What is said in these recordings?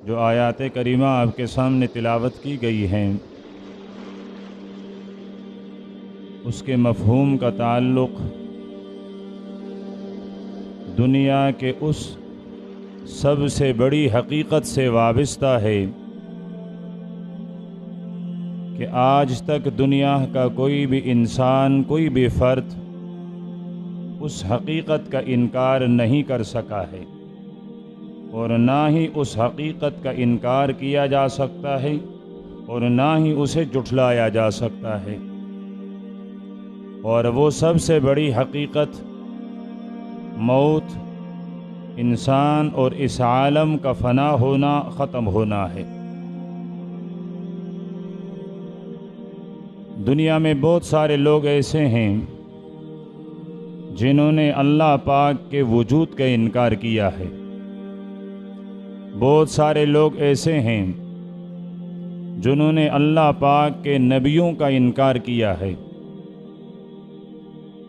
جو آیات کریمہ آپ کے سامنے تلاوت کی گئی ہیں اس کے مفہوم کا تعلق دنیا کے اس سب سے بڑی حقیقت سے وابستہ ہے کہ آج تک دنیا کا کوئی بھی انسان، کوئی بھی فرد اس حقیقت کا انکار نہیں کر سکا ہے، اور نہ ہی اس حقیقت کا انکار کیا جا سکتا ہے اور نہ ہی اسے جھٹلایا جا سکتا ہے۔ اور وہ سب سے بڑی حقیقت موت، انسان اور اس عالم کا فنا ہونا، ختم ہونا ہے۔ دنیا میں بہت سارے لوگ ایسے ہیں جنہوں نے اللہ پاک کے وجود کا انکار کیا ہے۔ بہت سارے لوگ ایسے ہیں جنہوں نے اللہ پاک کے نبیوں کا انکار کیا ہے،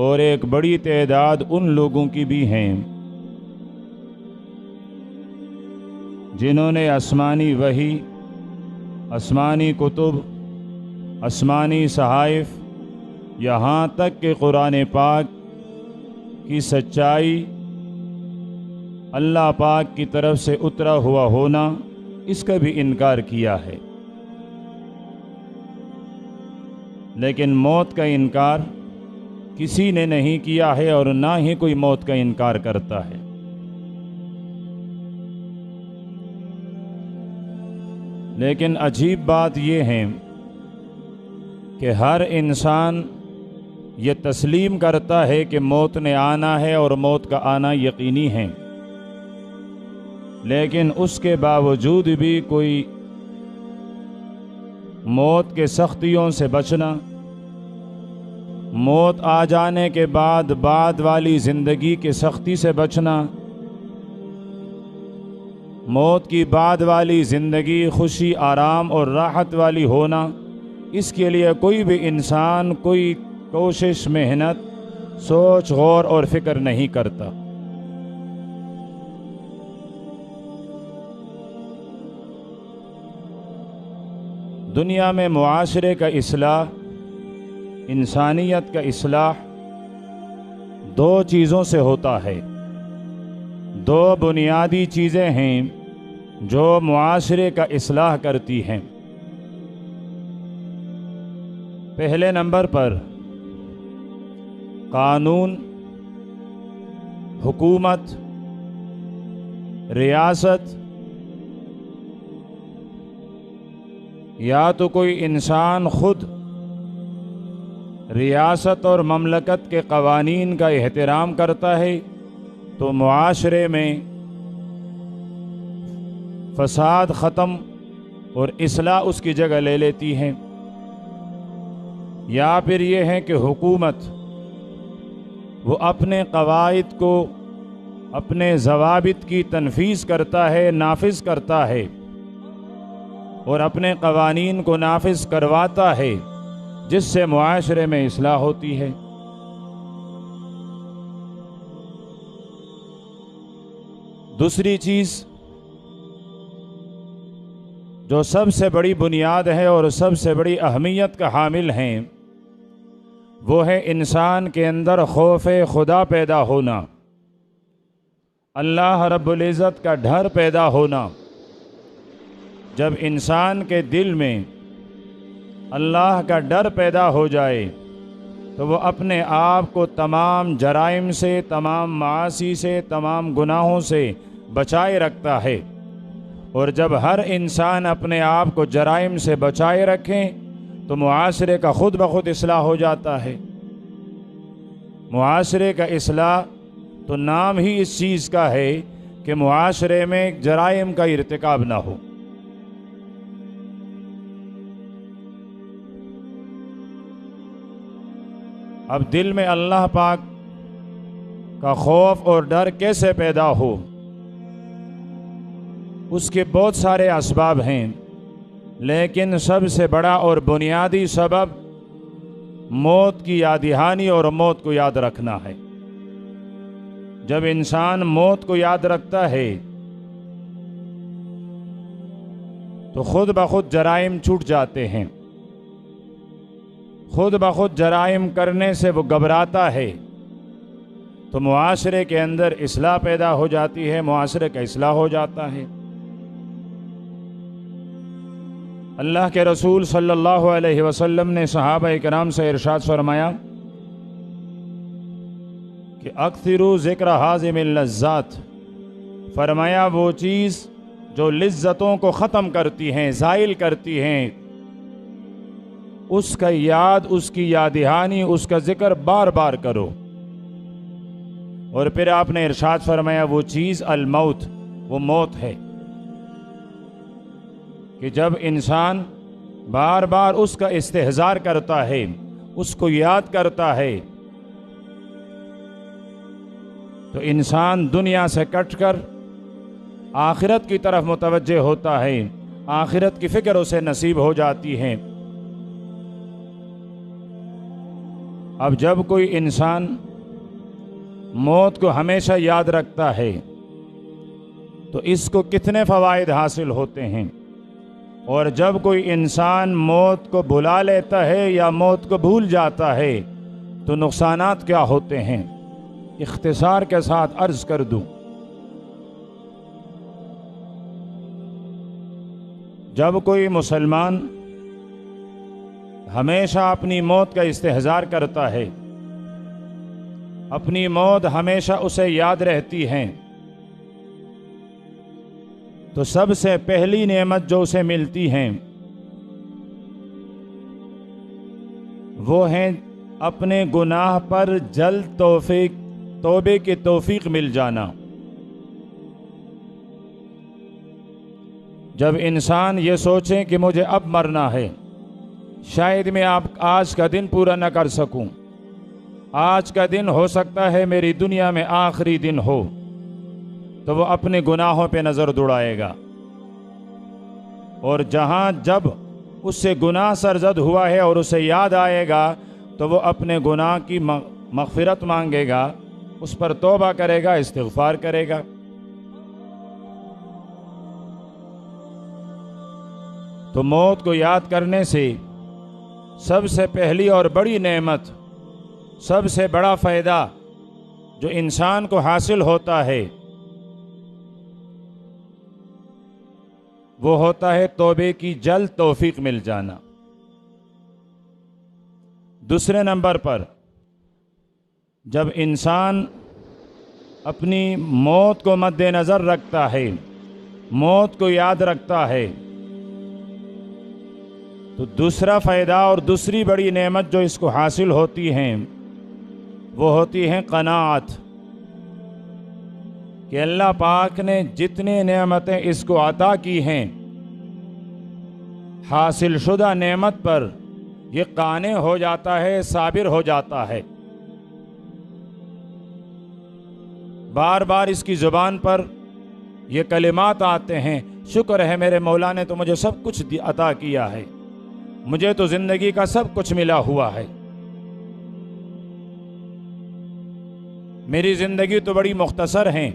اور ایک بڑی تعداد ان لوگوں کی بھی ہیں جنہوں نے آسمانی وحی، آسمانی کتب، آسمانی صحائف، یہاں تک کہ قرآن پاک کی سچائی، اللہ پاک کی طرف سے اترا ہوا ہونا، اس کا بھی انکار کیا ہے۔ لیکن موت کا انکار کسی نے نہیں کیا ہے، اور نہ ہی کوئی موت کا انکار کرتا ہے۔ لیکن عجیب بات یہ ہے کہ ہر انسان یہ تسلیم کرتا ہے کہ موت نے آنا ہے اور موت کا آنا یقینی ہے، لیکن اس کے باوجود بھی کوئی موت کے سختیوں سے بچنا، موت آ جانے کے بعد والی زندگی کی سختی سے بچنا، موت کی بعد والی زندگی خوشی، آرام اور راحت والی ہونا، اس کے لیے کوئی بھی انسان کوئی کوشش، محنت، سوچ، غور اور فکر نہیں کرتا۔ دنیا میں معاشرے کا اصلاح، انسانیت کا اصلاح دو چیزوں سے ہوتا ہے۔ دو بنیادی چیزیں ہیں جو معاشرے کا اصلاح کرتی ہیں۔ پہلے نمبر پر قانون، حکومت، ریاست، یا تو کوئی انسان خود ریاست اور مملکت کے قوانین کا احترام کرتا ہے تو معاشرے میں فساد ختم اور اصلاح اس کی جگہ لے لیتی ہے، یا پھر یہ ہے کہ حکومت وہ اپنے قواعد کو، اپنے ضوابط کی تنفیذ کرتا ہے، نافذ کرتا ہے، اور اپنے قوانین کو نافذ کرواتا ہے، جس سے معاشرے میں اصلاح ہوتی ہے۔ دوسری چیز جو سب سے بڑی بنیاد ہے اور سب سے بڑی اہمیت کا حامل ہیں، وہ ہے انسان کے اندر خوف خدا پیدا ہونا، اللہ رب العزت کا ڈر پیدا ہونا۔ جب انسان کے دل میں اللہ کا ڈر پیدا ہو جائے تو وہ اپنے آپ کو تمام جرائم سے، تمام معاصی سے، تمام گناہوں سے بچائے رکھتا ہے، اور جب ہر انسان اپنے آپ کو جرائم سے بچائے رکھے تو معاشرے کا خود بخود اصلاح ہو جاتا ہے۔ معاشرے کا اصلاح تو نام ہی اس چیز کا ہے کہ معاشرے میں جرائم کا ارتکاب نہ ہو۔ اب دل میں اللہ پاک کا خوف اور ڈر کیسے پیدا ہو؟ اس کے بہت سارے اسباب ہیں، لیکن سب سے بڑا اور بنیادی سبب موت کی یاد دہانی اور موت کو یاد رکھنا ہے۔ جب انسان موت کو یاد رکھتا ہے تو خود بخود جرائم چھوٹ جاتے ہیں، خود بخود جرائم کرنے سے وہ گھبراتا ہے، تو معاشرے کے اندر اصلاح پیدا ہو جاتی ہے، معاشرے کا اصلاح ہو جاتا ہے۔ اللہ کے رسول صلی اللہ علیہ وسلم نے صحابہ کرام سے ارشاد فرمایا کہ اکثروا ذکر حازم اللذات، فرمایا وہ چیز جو لذتوں کو ختم کرتی ہیں، زائل کرتی ہیں، اس کا یاد، اس کی یاد دہانی، اس کا ذکر بار بار کرو۔ اور پھر آپ نے ارشاد فرمایا وہ چیز الموت، وہ موت ہے، کہ جب انسان بار بار اس کا استحضار کرتا ہے، اس کو یاد کرتا ہے، تو انسان دنیا سے کٹ کر آخرت کی طرف متوجہ ہوتا ہے، آخرت کی فکر اسے نصیب ہو جاتی ہے۔ اب جب کوئی انسان موت کو ہمیشہ یاد رکھتا ہے تو اس کو کتنے فوائد حاصل ہوتے ہیں، اور جب کوئی انسان موت کو بھلا لیتا ہے یا موت کو بھول جاتا ہے تو نقصانات کیا ہوتے ہیں، اختصار کے ساتھ عرض کر دوں۔ جب کوئی مسلمان ہمیشہ اپنی موت کا استحضار کرتا ہے، اپنی موت ہمیشہ اسے یاد رہتی ہے، تو سب سے پہلی نعمت جو اسے ملتی ہیں وہ ہیں اپنے گناہ پر جلد توبے کی توفیق مل جانا۔ جب انسان یہ سوچیں کہ مجھے اب مرنا ہے، شاید میں آج کا دن پورا نہ کر سکوں، آج کا دن ہو سکتا ہے میری دنیا میں آخری دن ہو، تو وہ اپنے گناہوں پہ نظر دوڑائے گا، اور جہاں جب اس سے گناہ سرزد ہوا ہے اور اسے یاد آئے گا تو وہ اپنے گناہ کی مغفرت مانگے گا، اس پر توبہ کرے گا، استغفار کرے گا۔ تو موت کو یاد کرنے سے سب سے پہلی اور بڑی نعمت، سب سے بڑا فائدہ جو انسان کو حاصل ہوتا ہے وہ ہوتا ہے توبے کی جلد توفیق مل جانا۔ دوسرے نمبر پر جب انسان اپنی موت کو مد نظر رکھتا ہے، موت کو یاد رکھتا ہے، تو دوسرا فائدہ اور دوسری بڑی نعمت جو اس کو حاصل ہوتی ہیں وہ ہوتی ہیں قناعت، کہ اللہ پاک نے جتنی نعمتیں اس کو عطا کی ہیں، حاصل شدہ نعمت پر یہ قانع ہو جاتا ہے، صابر ہو جاتا ہے۔ بار بار اس کی زبان پر یہ کلمات آتے ہیں، شکر ہے میرے مولا نے تو مجھے سب کچھ عطا کیا ہے، مجھے تو زندگی کا سب کچھ ملا ہوا ہے، میری زندگی تو بڑی مختصر ہے،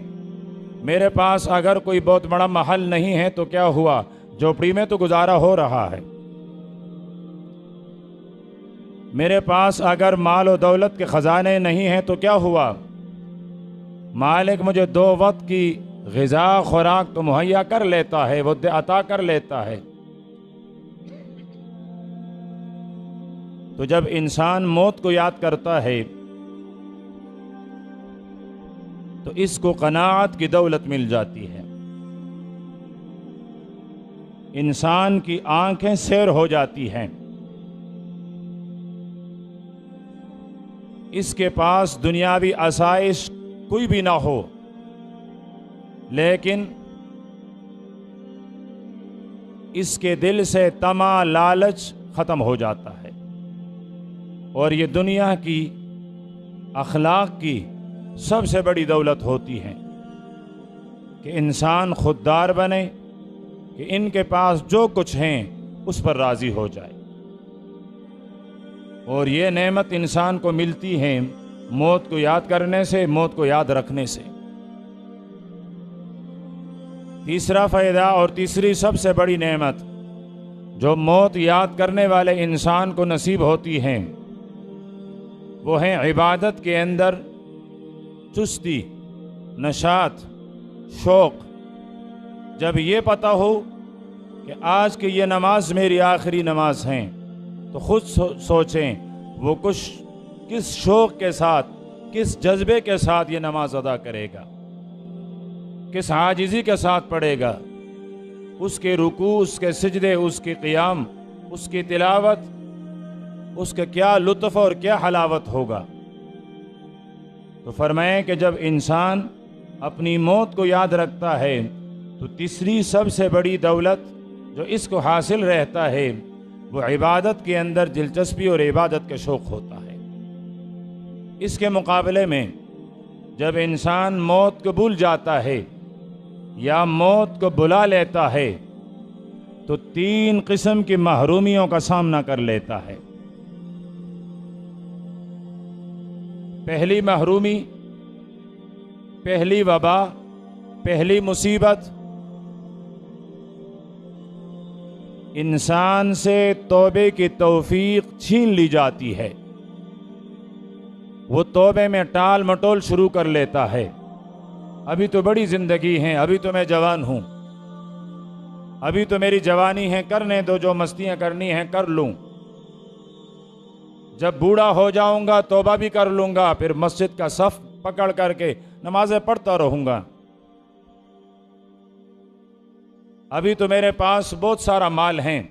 میرے پاس اگر کوئی بہت بڑا محل نہیں ہے تو کیا ہوا، جھوپڑی میں تو گزارا ہو رہا ہے، میرے پاس اگر مال و دولت کے خزانے نہیں ہیں تو کیا ہوا، مالک مجھے 2 وقت کی غذا خوراک تو مہیا کر لیتا ہے، وہ عطا کر لیتا ہے۔ تو جب انسان موت کو یاد کرتا ہے تو اس کو قناعت کی دولت مل جاتی ہے، انسان کی آنکھیں سیر ہو جاتی ہیں، اس کے پاس دنیاوی آسائش کوئی بھی نہ ہو، لیکن اس کے دل سے طمع، لالچ ختم ہو جاتا ہے، اور یہ دنیا کی اخلاق کی سب سے بڑی دولت ہوتی ہے کہ انسان خوددار بنے، کہ ان کے پاس جو کچھ ہیں اس پر راضی ہو جائے، اور یہ نعمت انسان کو ملتی ہے موت کو یاد کرنے سے، موت کو یاد رکھنے سے۔ تیسرا فائدہ اور تیسری سب سے بڑی نعمت جو موت یاد کرنے والے انسان کو نصیب ہوتی ہیں وہ ہیں عبادت کے اندر چستی، نشاط، شوق۔ جب یہ پتہ ہو کہ آج کی یہ نماز میری آخری نماز ہے تو خود سوچیں وہ کس شوق کے ساتھ، کس جذبے کے ساتھ یہ نماز ادا کرے گا، کس عاجزی کے ساتھ پڑھے گا۔ اس کے رکوع، اس کے سجدے، اس کے قیام، اس کی تلاوت، اس کا کیا لطف اور کیا حلاوت ہوگا۔ تو فرمائیں کہ جب انسان اپنی موت کو یاد رکھتا ہے تو تیسری سب سے بڑی دولت جو اس کو حاصل رہتا ہے وہ عبادت کے اندر دلچسپی اور عبادت کا شوق ہوتا ہے۔ اس کے مقابلے میں جب انسان موت کو بھول جاتا ہے یا موت کو بلا لیتا ہے تو 3 قسم کی محرومیوں کا سامنا کر لیتا ہے۔ پہلی محرومی، پہلی وبا، پہلی مصیبت انسان سے توبے کی توفیق چھین لی جاتی ہے۔ وہ توبے میں ٹال مٹول شروع کر لیتا ہے۔ ابھی تو بڑی زندگی ہے، ابھی تو میں جوان ہوں، ابھی تو میری جوانی ہے، کرنے دو، جو مستیاں کرنی ہیں کر لوں، جب بوڑھا ہو جاؤں گا توبہ بھی کر لوں گا، پھر مسجد کا صف پکڑ کر کے نمازیں پڑھتا رہوں گا، ابھی تو میرے پاس بہت سارا مال ہے،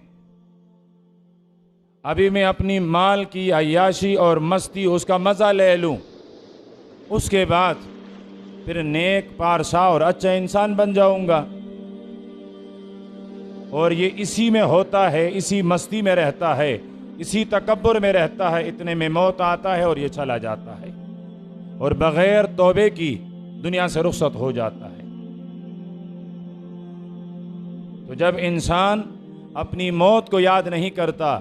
ابھی میں اپنی مال کی عیاشی اور مستی اس کا مزہ لے لوں، اس کے بعد پھر نیک پارسا اور اچھا انسان بن جاؤں گا۔ اور یہ اسی میں ہوتا ہے، اسی مستی میں رہتا ہے، اسی تکبر میں رہتا ہے، اتنے میں موت آتا ہے اور یہ چلا جاتا ہے اور بغیر توبے کی دنیا سے رخصت ہو جاتا ہے۔ تو جب انسان اپنی موت کو یاد نہیں کرتا،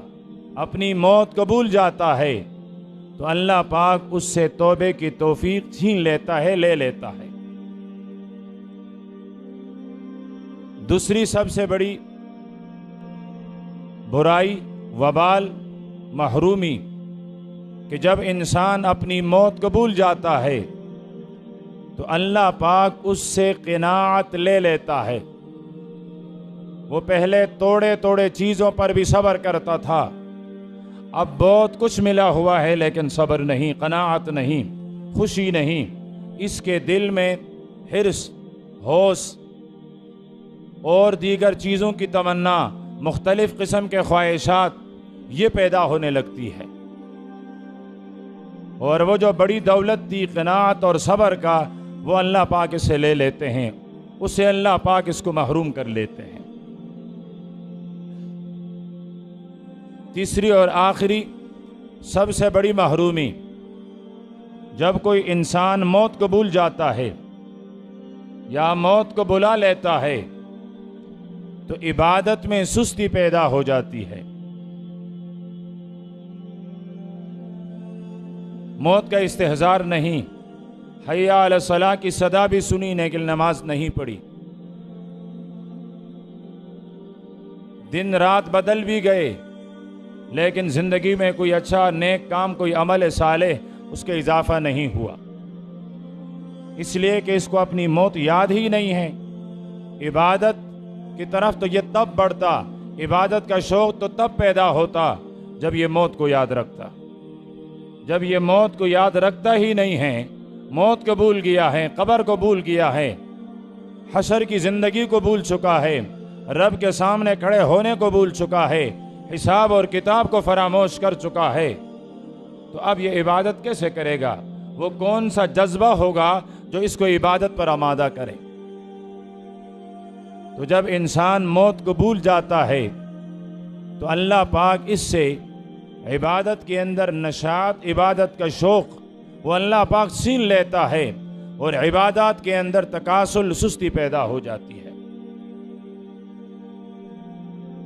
اپنی موت کو بھول جاتا ہے تو اللہ پاک اس سے توبے کی توفیق چھین لیتا ہے، لے لیتا ہے۔ دوسری سب سے بڑی برائی، وبال، محرومی کہ جب انسان اپنی موت کو بھول جاتا ہے تو اللہ پاک اس سے قناعت لے لیتا ہے۔ وہ پہلے توڑے توڑے چیزوں پر بھی صبر کرتا تھا، اب بہت کچھ ملا ہوا ہے لیکن صبر نہیں، قناعت نہیں، خوشی نہیں۔ اس کے دل میں حرص، ہوس اور دیگر چیزوں کی تمنا، مختلف قسم کے خواہشات یہ پیدا ہونے لگتی ہے، اور وہ جو بڑی دولت تھی قناعت اور صبر کا، وہ اللہ پاک اسے لے لیتے ہیں، اسے اللہ پاک اس کو محروم کر لیتے ہیں۔ تیسری اور آخری سب سے بڑی محرومی، جب کوئی انسان موت کو بھول جاتا ہے یا موت کو بلا لیتا ہے تو عبادت میں سستی پیدا ہو جاتی ہے۔ موت کا استحضار نہیں، حی علی الصلاۃ کی صدا بھی سنی لیکن نماز نہیں پڑھی، دن رات بدل بھی گئے لیکن زندگی میں کوئی اچھا نیک کام، کوئی عمل صالح اس کے اضافہ نہیں ہوا، اس لیے کہ اس کو اپنی موت یاد ہی نہیں ہے۔ عبادت کی طرف تو یہ تب بڑھتا، عبادت کا شوق تو تب پیدا ہوتا جب یہ موت کو یاد رکھتا۔ جب یہ موت کو یاد رکھتا ہی نہیں ہے، موت کو بھول گیا ہے، قبر کو بھول گیا ہے، حشر کی زندگی کو بھول چکا ہے، رب کے سامنے کھڑے ہونے کو بھول چکا ہے، حساب اور کتاب کو فراموش کر چکا ہے، تو اب یہ عبادت کیسے کرے گا؟ وہ کون سا جذبہ ہوگا جو اس کو عبادت پر آمادہ کرے؟ تو جب انسان موت کو بھول جاتا ہے تو اللہ پاک اس سے عبادت کے اندر نشاط، عبادت کا شوق وہ اللہ پاک چھین لیتا ہے اور عبادات کے اندر تکاسل، سستی پیدا ہو جاتی ہے۔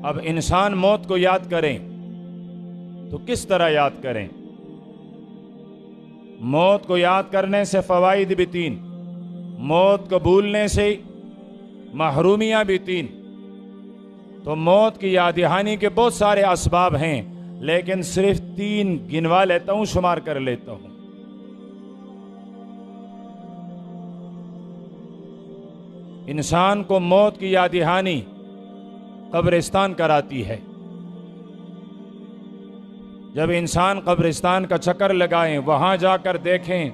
اب انسان موت کو یاد کریں تو کس طرح یاد کریں؟ موت کو یاد کرنے سے فوائد بھی 3، موت کو بھولنے سے محرومیاں بھی 3۔ تو موت کی یاد دہانی کے بہت سارے اسباب ہیں، لیکن صرف 3 گنوا لیتا ہوں، شمار کر لیتا ہوں۔ انسان کو موت کی یاد دہانی قبرستان کراتی ہے۔ جب انسان قبرستان کا چکر لگائیں، وہاں جا کر دیکھیں،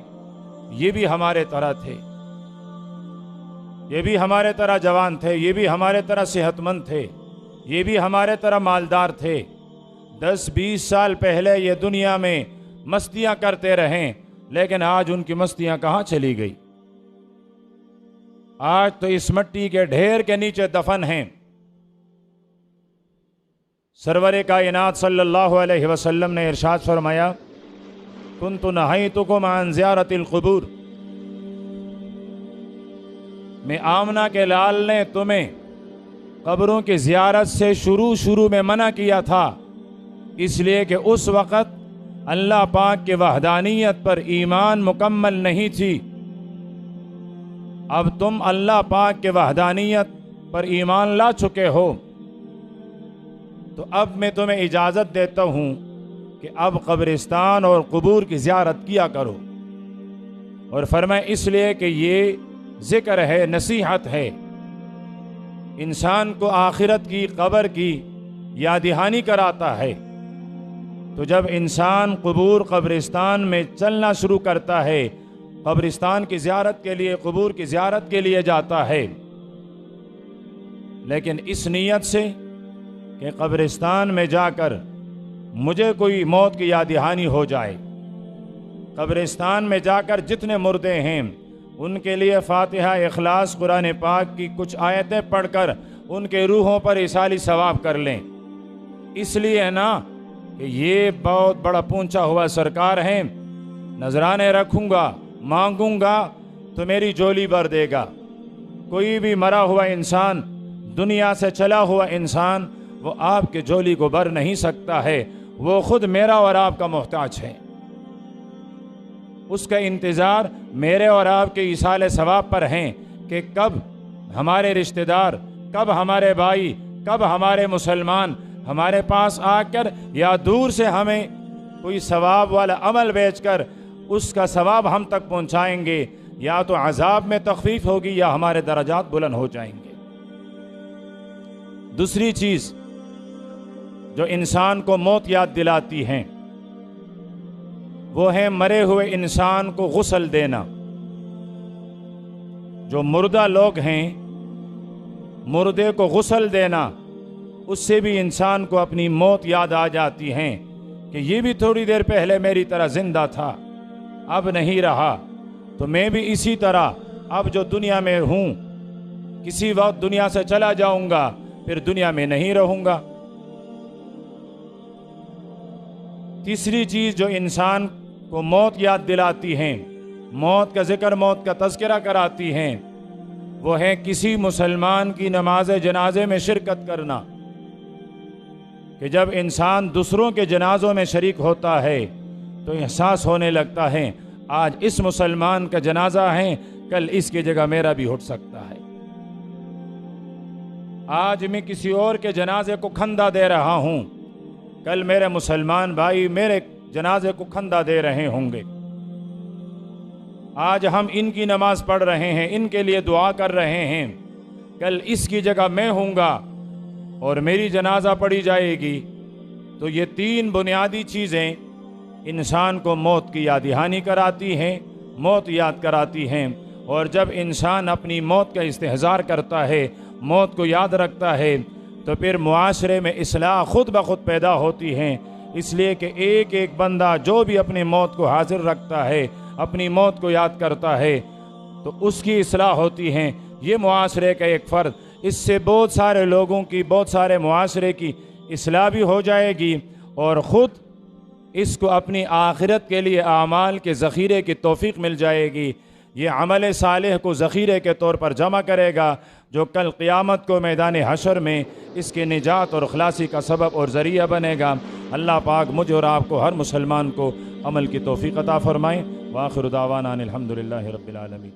یہ بھی ہمارے طرح تھے، یہ بھی ہمارے طرح جوان تھے، یہ بھی ہمارے طرح صحت مند تھے، یہ بھی ہمارے طرح مالدار تھے۔ 10-20 سال پہلے یہ دنیا میں مستیاں کرتے رہیں، لیکن آج ان کی مستیاں کہاں چلی گئی؟ آج تو اس مٹی کے ڈھیر کے نیچے دفن ہیں۔ سرور کائنات صلی اللہ علیہ وسلم نے ارشاد فرمایا، کنت نہیتکم عن زیارت القبور، میں آمنہ کے لال نے تمہیں قبروں کی زیارت سے شروع میں منع کیا تھا، اس لیے کہ اس وقت اللہ پاک کے وحدانیت پر ایمان مکمل نہیں تھی۔ اب تم اللہ پاک کے وحدانیت پر ایمان لا چکے ہو، تو اب میں تمہیں اجازت دیتا ہوں کہ اب قبرستان اور قبور کی زیارت کیا کرو۔ اور فرمائے اس لیے کہ یہ ذکر ہے، نصیحت ہے، انسان کو آخرت کی، قبر کی یاد دہانی کراتا ہے۔ تو جب انسان قبور قبرستان میں چلنا شروع کرتا ہے، قبرستان کی زیارت کے لیے، قبور کی زیارت کے لیے جاتا ہے، لیکن اس نیت سے کہ قبرستان میں جا کر مجھے کوئی موت کی یاد دہانی ہو جائے، قبرستان میں جا کر جتنے مردے ہیں ان کے لیے فاتحہ، اخلاص، قرآن پاک کی کچھ آیتیں پڑھ کر ان کے روحوں پر ایصالی ثواب کر لیں۔ اس لیے نا کہ یہ بہت بڑا پونچا ہوا سرکار ہیں، نذرانے رکھوں گا، مانگوں گا تو میری جھولی بھر دے گا۔ کوئی بھی مرا ہوا انسان، دنیا سے چلا ہوا انسان، وہ آپ کے جھولی کو بھر نہیں سکتا ہے، وہ خود میرا اور آپ کا محتاج ہے۔ اس کا انتظار میرے اور آپ کے ایصال ثواب پر ہیں کہ کب ہمارے رشتہ دار، کب ہمارے بھائی، کب ہمارے مسلمان ہمارے پاس آ کر یا دور سے ہمیں کوئی ثواب والا عمل بیچ کر اس کا ثواب ہم تک پہنچائیں گے، یا تو عذاب میں تخفیف ہوگی یا ہمارے درجات بلند ہو جائیں گے۔ دوسری چیز جو انسان کو موت یاد دلاتی ہیں وہ ہے مرے ہوئے انسان کو غسل دینا۔ جو مردہ لوگ ہیں، مردے کو غسل دینا، اس سے بھی انسان کو اپنی موت یاد آ جاتی ہے کہ یہ بھی تھوڑی دیر پہلے میری طرح زندہ تھا، اب نہیں رہا، تو میں بھی اسی طرح اب جو دنیا میں ہوں کسی وقت دنیا سے چلا جاؤں گا، پھر دنیا میں نہیں رہوں گا۔ تیسری چیز جو انسان کو موت یاد دلاتی ہیں، موت کا ذکر، موت کا تذکرہ کراتی ہیں، وہ ہے کسی مسلمان کی نماز جنازے میں شرکت کرنا۔ کہ جب انسان دوسروں کے جنازوں میں شریک ہوتا ہے تو احساس ہونے لگتا ہے آج اس مسلمان کا جنازہ ہے، کل اس کی جگہ میرا بھی اٹھ سکتا ہے۔ آج میں کسی اور کے جنازے کو کھندا دے رہا ہوں، کل میرے مسلمان بھائی میرے جنازے کو کھندا دے رہے ہوں گے۔ آج ہم ان کی نماز پڑھ رہے ہیں، ان کے لیے دعا کر رہے ہیں، کل اس کی جگہ میں ہوں گا اور میری جنازہ پڑھی جائے گی۔ تو یہ 3 بنیادی چیزیں انسان کو موت کی یاد دہانی کراتی ہیں، موت یاد کراتی ہیں۔ اور جب انسان اپنی موت کا استحضار کرتا ہے، موت کو یاد رکھتا ہے، تو پھر معاشرے میں اصلاح خود بخود پیدا ہوتی ہے۔ اس لیے کہ ایک ایک بندہ جو بھی اپنی موت کو حاضر رکھتا ہے، اپنی موت کو یاد کرتا ہے، تو اس کی اصلاح ہوتی ہے۔ یہ معاشرے کا ایک فرد، اس سے بہت سارے لوگوں کی، بہت سارے معاشرے کی اصلاح بھی ہو جائے گی، اور خود اس کو اپنی آخرت کے لیے اعمال کے ذخیرے کی توفیق مل جائے گی۔ یہ عمل صالح کو ذخیرے کے طور پر جمع کرے گا، جو کل قیامت کو میدان حشر میں اس کے نجات اور خلاصی کا سبب اور ذریعہ بنے گا۔ اللہ پاک مجھے اور آپ کو، ہر مسلمان کو عمل کی توفیق عطا فرمائیں۔ وآخر دعوانا ان الحمدللہ رب العالمین۔